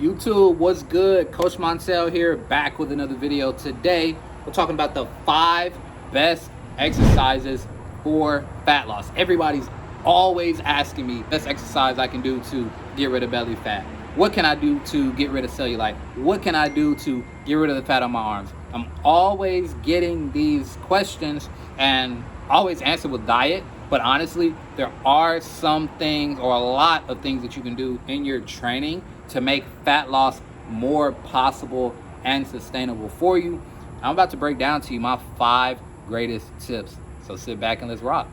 YouTube, what's good? Coach Montel here, back with another video. Today, we're talking about the 5 best exercises for fat loss. Everybody's always asking me, best exercise I can do to get rid of belly fat. What can I do to get rid of cellulite? What can I do to get rid of the fat on my arms? I'm always getting these questions and always answer with diet. But honestly, there are some things or a lot of things that you can do in your training to make fat loss more possible and sustainable for you. I'm about to break down to you my 5 greatest tips. So sit back and let's rock.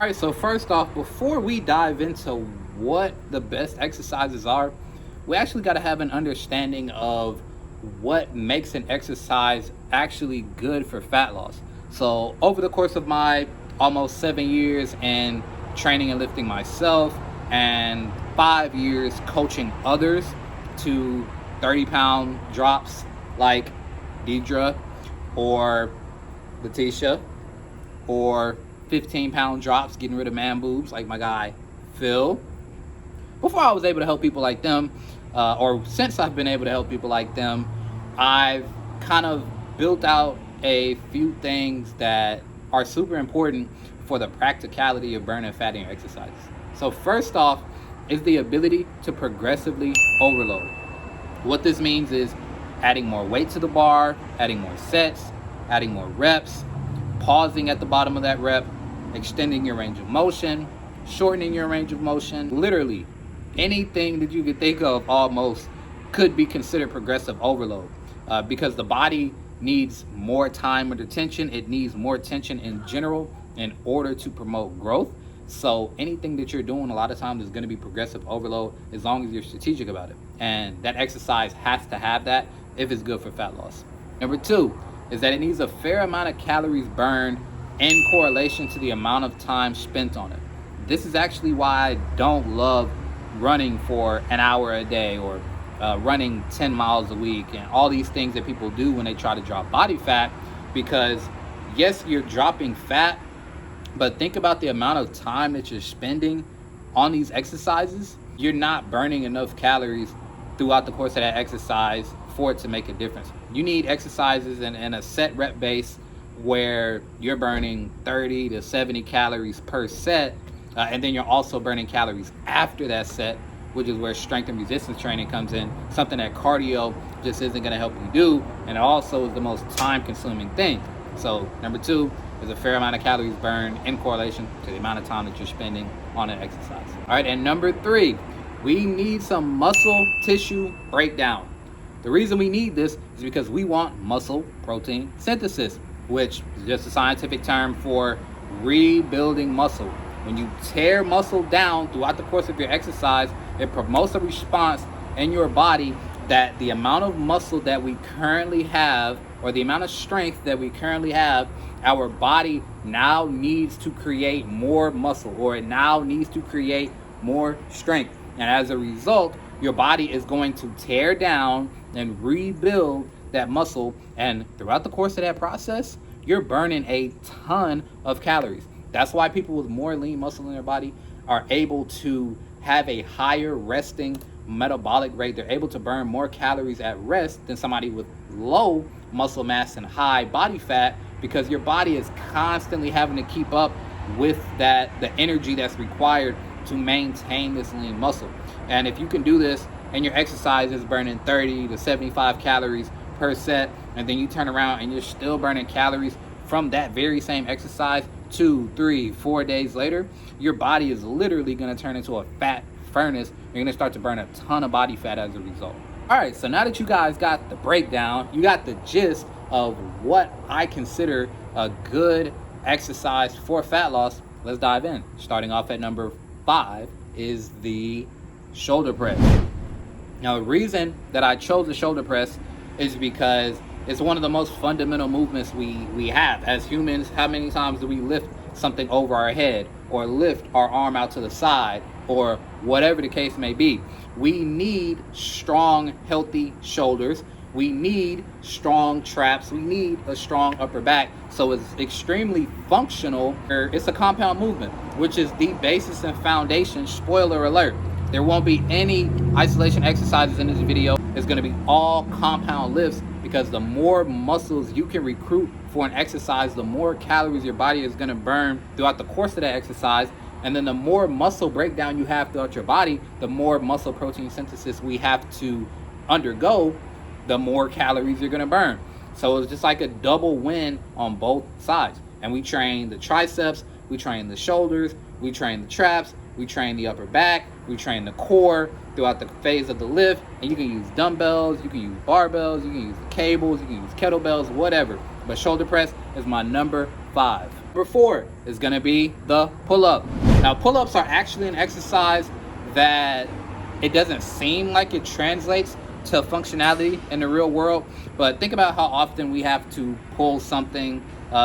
All right, so first off, before we dive into what the best exercises are, we actually got to have an understanding of what makes an exercise actually good for fat loss. So over the course of my almost 7 years in training and lifting myself and 5 years coaching others to 30-pound drops like Deidre or Letitia, or 15-pound drops, getting rid of man boobs like my guy Phil. Before I was able to help people like them, or since I've been able to help people like them, I've kind of built out a few things that are super important for the practicality of burning fat in your exercises. So first off is the ability to progressively overload. What this means is adding more weight to the bar, adding more sets, adding more reps, pausing at the bottom of that rep, extending your range of motion, shortening your range of motion. Literally anything that you could think of almost could be considered progressive overload, because the body needs more time under tension. It needs more tension in general in order to promote growth. So anything that you're doing a lot of times is going to be progressive overload as long as you're strategic about it. And that exercise has to have that if it's good for fat loss. Number 2 is that it needs a fair amount of calories burned in correlation to the amount of time spent on it. This is actually why I don't love running for an hour a day or running 10 miles a week and all these things that people do when they try to drop body fat, because yes, you're dropping fat, but think about the amount of time that you're spending on these exercises. You're not burning enough calories throughout the course of that exercise for it to make a difference. You need exercises in a set rep base where you're burning 30 to 70 calories per set, and then you're also burning calories after that set, which is where strength and resistance training comes in, something that cardio just isn't going to help you do, and it also is the most time consuming thing. So number 2 is a fair amount of calories burned in correlation to the amount of time that you're spending on an exercise. All right, and number 3, we need some muscle tissue breakdown. The reason we need this is because we want muscle protein synthesis, which is just a scientific term for rebuilding muscle. When you tear muscle down throughout the course of your exercise, it promotes a response in your body that the amount of muscle that we currently have, or the amount of strength that we currently have, our body now needs to create more muscle, or it now needs to create more strength. And as a result, your body is going to tear down and rebuild that muscle. And throughout the course of that process, you're burning a ton of calories. That's why people with more lean muscle in their body are able to have a higher resting metabolic rate. They're able to burn more calories at rest than somebody with low muscle mass and high body fat, because your body is constantly having to keep up with the energy that's required to maintain this lean muscle. And if you can do this and your exercise is burning 30 to 75 calories per set, and then you turn around and you're still burning calories from that very same exercise 2, 3, 4 days later, your body is literally going to turn into a fat furnace. You're going to start to burn a ton of body fat as a result. All right, so now that you guys got the breakdown, you got the gist of what I consider a good exercise for fat loss, let's dive in. Starting off at number 5 is the shoulder press. Now, the reason that I chose the shoulder press is because it's one of the most fundamental movements we have as humans. How many times do we lift something over our head, or lift our arm out to the side, or whatever the case may be? We need strong, healthy shoulders. we need strong traps, we need a strong upper back. So it's extremely functional. It's a compound movement, which is the basis and foundation. Spoiler alert, there won't be any isolation exercises in this video. It's going to be all compound lifts, because the more muscles you can recruit for an exercise, the more calories your body is going to burn throughout the course of that exercise. And then the more muscle breakdown you have throughout your body, the more muscle protein synthesis we have to undergo, the more calories you're going to burn. So it's just like a double win on both sides. And we train the triceps, we train the shoulders, we train the traps, we train the upper back, we train the core throughout the phase of the lift. And you can use dumbbells, you can use barbells, you can use cables, you can use kettlebells, whatever. But shoulder press is my number 5. Number 4 is going to be the pull-up. Now, pull-ups are actually an exercise that it doesn't seem like it translates to functionality in the real world, but think about how often we have to pull something.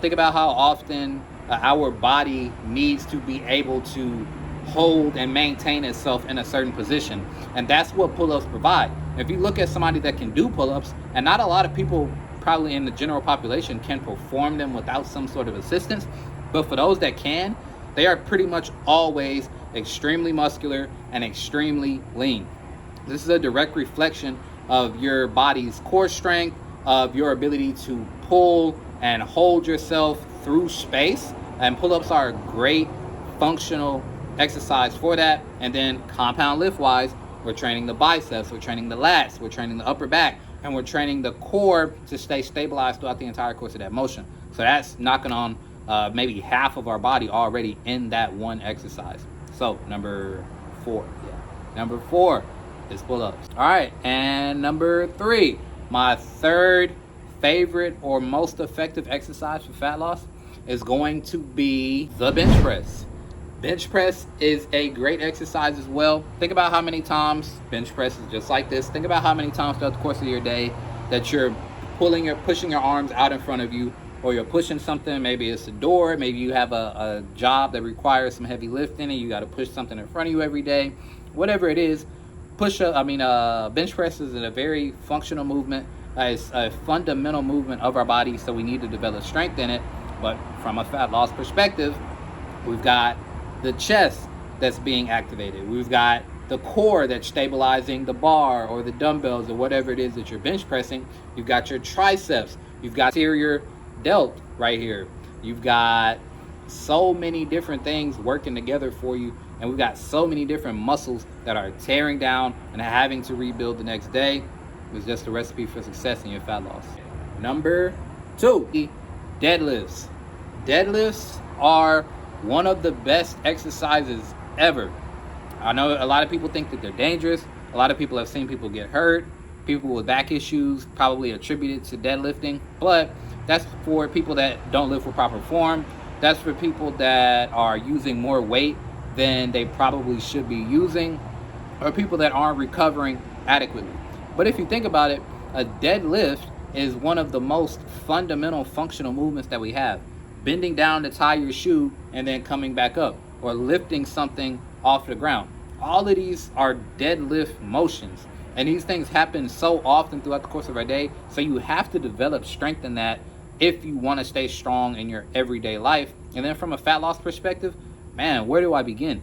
Think about how often our body needs to be able to hold and maintain itself in a certain position, and that's what pull-ups provide. If you look at somebody that can do pull-ups, and not a lot of people probably in the general population can perform them without some sort of assistance, but for those that can, they are pretty much always extremely muscular and extremely lean. This is a direct reflection of your body's core strength, of your ability to pull and hold yourself through space. And pull-ups are a great functional exercise for that. And then compound lift wise, we're training the biceps, we're training the lats, we're training the upper back, and we're training the core to stay stabilized throughout the entire course of that motion. So that's knocking on maybe half of our body already in that one exercise. So number 4, number 4 is pull-ups. All right, and number 3, my third favorite or most effective exercise for fat loss is going to be the bench press. Bench press is a great exercise as well. Think about how many times bench press is just like this. Think about how many times throughout the course of your day that you're pushing your arms out in front of you, or you're pushing something. Maybe it's a door, maybe you have a job that requires some heavy lifting and you got to push something in front of you every day. Whatever it is, bench press is a very functional movement. It's a fundamental movement of our body, so we need to develop strength in it. But from a fat loss perspective, we've got the chest that's being activated. We've got the core that's stabilizing the bar or the dumbbells or whatever it is that you're bench pressing. You've got your triceps. You've got anterior delt right here. You've got so many different things working together for you, and we've got so many different muscles that are tearing down and having to rebuild the next day. It's just a recipe for success in your fat loss. Number 2, deadlifts. Deadlifts are one of the best exercises ever. I know a lot of people think that they're dangerous. A lot of people have seen people get hurt. People with back issues probably attributed to deadlifting, but that's for people that don't lift with proper form. That's for people that are using more weight than they probably should be using, or people that aren't recovering adequately. But if you think about it, a deadlift is one of the most fundamental functional movements that we have. Bending down to tie your shoe and then coming back up, or lifting something off the ground. All of these are deadlift motions, and these things happen so often throughout the course of our day, so you have to develop strength in that if you want to stay strong in your everyday life. And then from a fat loss perspective, man, where do I begin?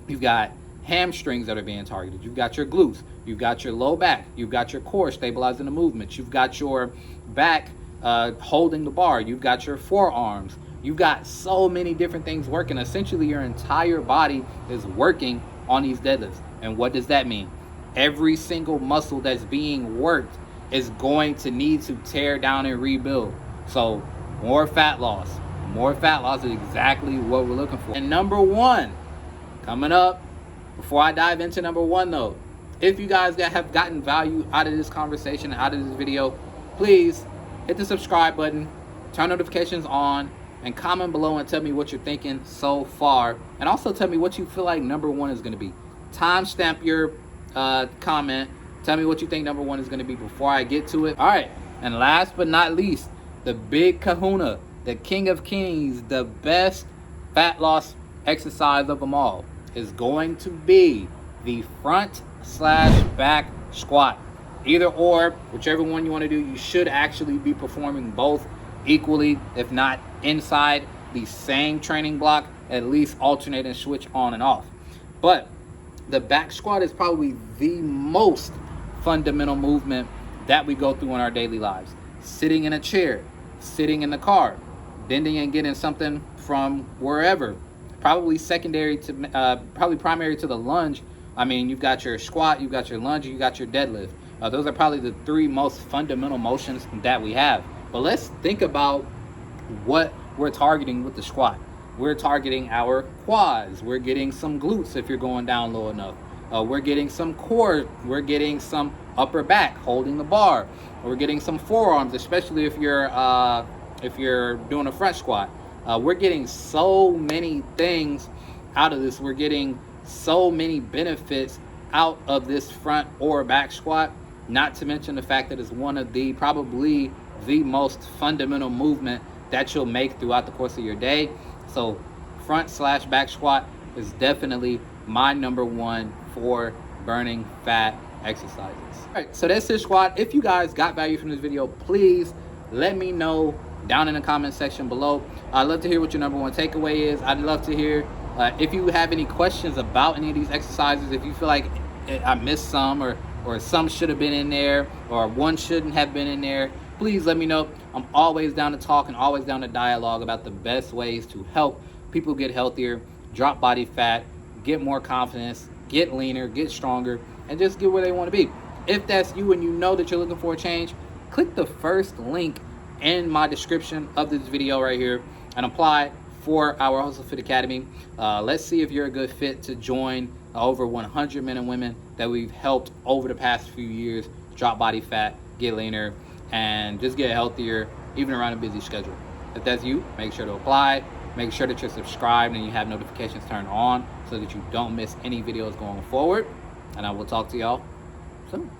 You've got hamstrings that are being targeted. You've got your glutes. You've got your low back. You've got your core stabilizing the movements. You've got your back holding the bar. You've got your forearms. You've got so many different things working. Essentially, your entire body is working on these deadlifts. And what does that mean? Every single muscle that's being worked is going to need to tear down and rebuild. So more fat loss. More fat loss is exactly what we're looking for. And number 1, coming up, before I dive into number 1 though, if you guys have gotten value out of this conversation, out of this video, please hit the subscribe button, turn notifications on, and comment below and tell me what you're thinking so far. And also tell me what you feel like number 1 is going to be. Timestamp your comment. Tell me what you think number 1 is going to be before I get to it. All right. And last but not least, the big kahuna, the king of kings, the best fat loss exercise of them all is going to be the front/back squat. Either or, whichever one you want to do, you should actually be performing both equally, if not inside the same training block, at least alternate and switch on and off. But the back squat is probably the most fundamental movement that we go through in our daily lives. Sitting in a chair, sitting in the car, bending and getting something from wherever, probably primary to the lunge. I mean, you've got your squat, you've got your lunge, you've got your deadlift. Those are probably the three most fundamental motions that we have. But let's think about what we're targeting with the squat. We're targeting our quads. We're getting some glutes if you're going down low enough. We're getting some core. We're getting some upper back holding the bar. We're getting some forearms, especially if you're doing a front squat. We're getting so many things out of this. We're getting so many benefits out of this front or back squat, not to mention the fact that it's one of the probably the most fundamental movement that you'll make throughout the course of your day. So front/back squat is definitely my number one for burning fat exercises. All right, so that's it, squad. If you guys got value from this video, please let me know down in the comment section below. I'd love to hear what your number one takeaway is. I'd love to hear if you have any questions about any of these exercises, if you feel like I missed some, or some should have been in there, or one shouldn't have been in there, please let me know. I'm always down to talk and always down to dialogue about the best ways to help people get healthier, drop body fat, get more confidence, get leaner, get stronger, and just get where they want to be. If that's you and you know that you're looking for a change, click the first link in my description of this video right here and apply for our Hustle Fit Academy. Let's see if you're a good fit to join over 100 men and women that we've helped over the past few years drop body fat, get leaner, and just get healthier, even around a busy schedule. If that's you, make sure to apply. Make sure that you're subscribed and you have notifications turned on so that you don't miss any videos going forward. And I will talk to y'all soon.